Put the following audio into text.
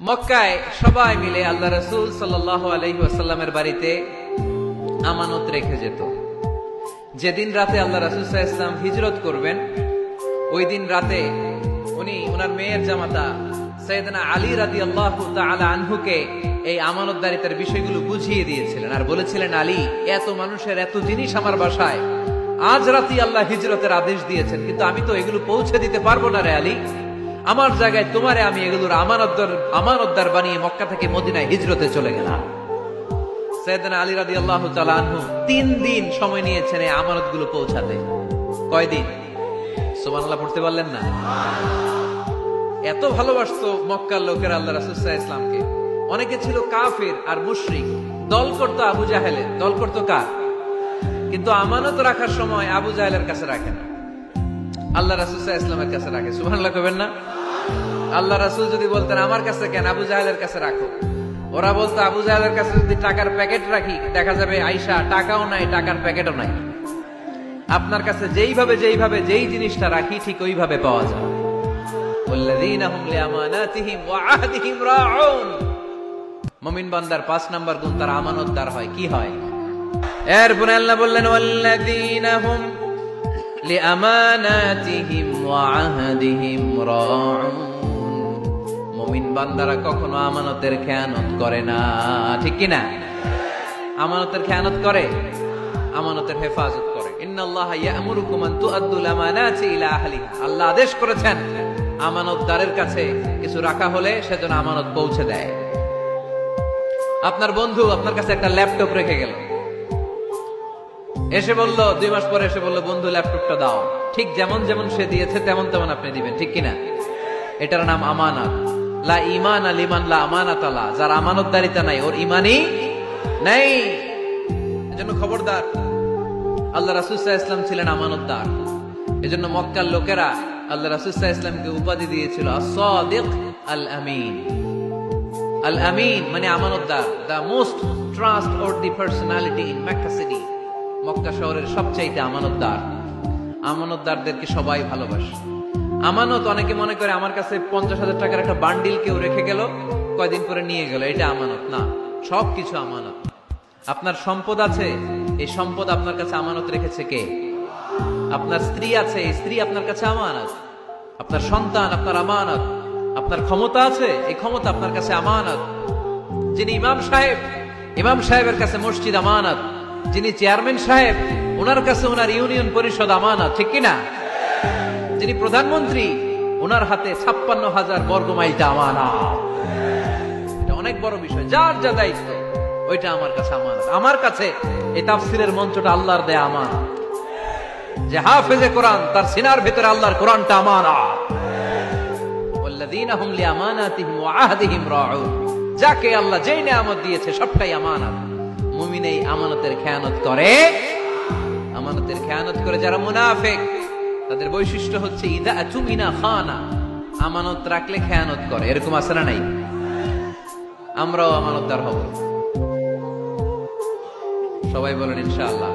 মক্কায় সবাই মিলে আল্লাহ রাসূল সাল্লাল্লাহু আলাইহি ওয়াসাল্লামের বাড়িতে আমানত রেখে যেত। যেদিন রাতে আল্লাহ রাসূল সাল্লাল্লাহু আলাইহি ওয়াসাল্লাম হিজরত করবেন, ওই দিন রাতে উনি ওনার মেয়ের জামাতা সাইয়েদনা আলী রাদিয়াল্লাহু তাআলা আনহুকে এই আমানতদারিতার বিষয়গুলো বুঝিয়ে দিয়েছিলেন আর বলেছিলেন, আলী, এত মানুষের এত জিনিস আমার বাসায়, আজ রাতে আল্লাহ হিজরতের আদেশ দিয়েছেন, কিন্তু আমি তো এগুলো পৌঁছে দিতে পারবো না রে আলী। আমার জায়গায় তোমারে আমি এগুলোর আমানতদার বানিয়ে মক্কা থেকে মদিনায় হিজরতে চলে গেলাম। সাইয়েদনা আলী রাদিয়াল্লাহু তাআলা আনহু 3 দিন সময় নিয়েছেন এই আমানতগুলো পৌঁছাতে। কয়দিন? সুবহানাল্লাহ পড়তে পারলেন না? এত ভালোবাসতো মক্কার লোকেরা আল্লাহ রাসূল সাল্লাল্লাহু আলাইহি ওয়াসাল্লামকে। অনেকে ছিল কাফির আর মুশরিক, দল করতো আবু জাহেলের, দল করতো কার? কিন্তু আমানত রাখার সময় আবু জাহেলের কাছে রাখে না, আল্লাহ রাসূল সাল্লাল্লাহু আলাইহি ওয়াসাল্লামের কাছে রাখে। সুবহানাল্লাহ কইবেন না? আল্লাহ রাসূল যদি বলতেন আমার কাছে কেন, আবু জাহেলের কাছে রাখো, ওরা বলতো আবু জাহেলের কাছে যদি টাকার প্যাকেট রাখি, দেখা যাবে আয়েশা টাকাও নাই, টাকার প্যাকেটও নাই। আপনার কাছে যেইভাবে যেই জিনিসটা রাখি ঠিক ওইভাবে পাওয়া যায়। ওয়াল্লাযীনা হুম লিআমানাতিহিম ওয়া আহদিহিম রাউন। মুমিন বান্দার 5 নাম্বার গুণ, তার আমানতদার হয়। কি হয়? এরপরে আল্লাহ বললেন, ওয়াল্লাযীনা হুম লিআমানাতিহিম ওয়া আহদিহিম রাউন। মুমিন বান্দারা কখনো আমানতের খেয়ানত করে না, ঠিক কি না? আমানতের খেয়ানত করে, আমানতের হেফাজত করে। ইন্নাল্লাহা ইয়া'মুরুকুম আন তুআদ্দুল আমানাতি ইলা আহলিহা। আল্লাহ আদেশ করেছেন আমানতদারের কাছে কিছু রাখা হলে সেজন্য আমানত পৌঁছে দেয়। আপনার বন্ধু আপনার কাছে একটা ল্যাপটপ রেখে গেল, এসে বলল 2 মাস পরে এসে বলল, বন্ধু ল্যাপটপটা দাও। ঠিক যেমন সে দিয়েছে তেমন আপনি দিবেন, ঠিক কিনা? এটার নাম আমানত। লা ঈমানা লিমান লা আমানাতা লা। যার আমানতদারিতা নাই ওর ঈমানই নাই। এজন্য খবরদার। আল্লাহ রাসূল সাল্লাল্লাহু আলাইহি ওয়াসাল্লাম ছিলেন আমানতদার। এজন্য মক্কার লোকেরা আল্লাহ রাসূল সাল্লাল্লাহু আলাইহি ওয়াসাল্লামকে উপাধি দিয়েছিল আস-সাদিক আল আমিন। আল আমিন মানে আমানতদার, the most trustworthy personality in Mecca city. Mecca শহরের সবচাইতে আমানতদার। আমানতদারদেরকে সবাই ভালোবাসে। আমানত, অনেকে মনে করে আমার কাছে 50,000 টাকার একটা বান্ডিল কেউ রেখে গেল, কয়দিন পরে নিয়ে গেল, এটা আমানত না। সবকিছু আমানত। আপনার সম্পদ আছে, এই সম্পদ আপনার কাছে আমানত রেখেছে কে? আপনার স্ত্রী আছে, এই স্ত্রী আপনার কাছে আমানত। আপনার সন্তান আপনার আমানত। আপনার ক্ষমতা আছে, এই ক্ষমতা আপনার কাছে আমানত। যিনি ইমাম সাহেবের কাছে মসজিদ আমানত। যিনি চেয়ারম্যান সাহেব, ওনার কাছে ওনার ইউনিয়ন পরিষদ আমানত, ঠিক কিনা? যিনি প্রধানমন্ত্রী, ওনার হাতে 56,000 বর্গ মাইলটা আমানত। এটা অনেক বড় বিষয়। যার যা দায়িত্ব ওইটা আমার কাছে আমানত। আমার কাছে এই তাফসীরের মঞ্চটা আল্লাহর দেয়া আমানত। যে হাফেজে কোরআন, তার সিনার ভিতরে আল্লাহর কোরআনটা আমানত। ওয়াল্লাযীনা হুম লিআমানাতিহিম ওয়া আহদিহিম রাউন। যাকে আল্লাহ যেই নিয়ামত দিয়েছে সবটাই আমানত। মুমিন এই আমানতের খেয়ানত করে। আমানতের খেয়ানত করে যারা মুনাফিক, তাদের বৈশিষ্ট্য হচ্ছে ইযা আতুমিনা খানা। আমানত রাখলে খেয়ানত করে। এরকম আছে না নাই? আমরাও আমানতদার হব। সবাই বলেন ইনশাআল্লাহ।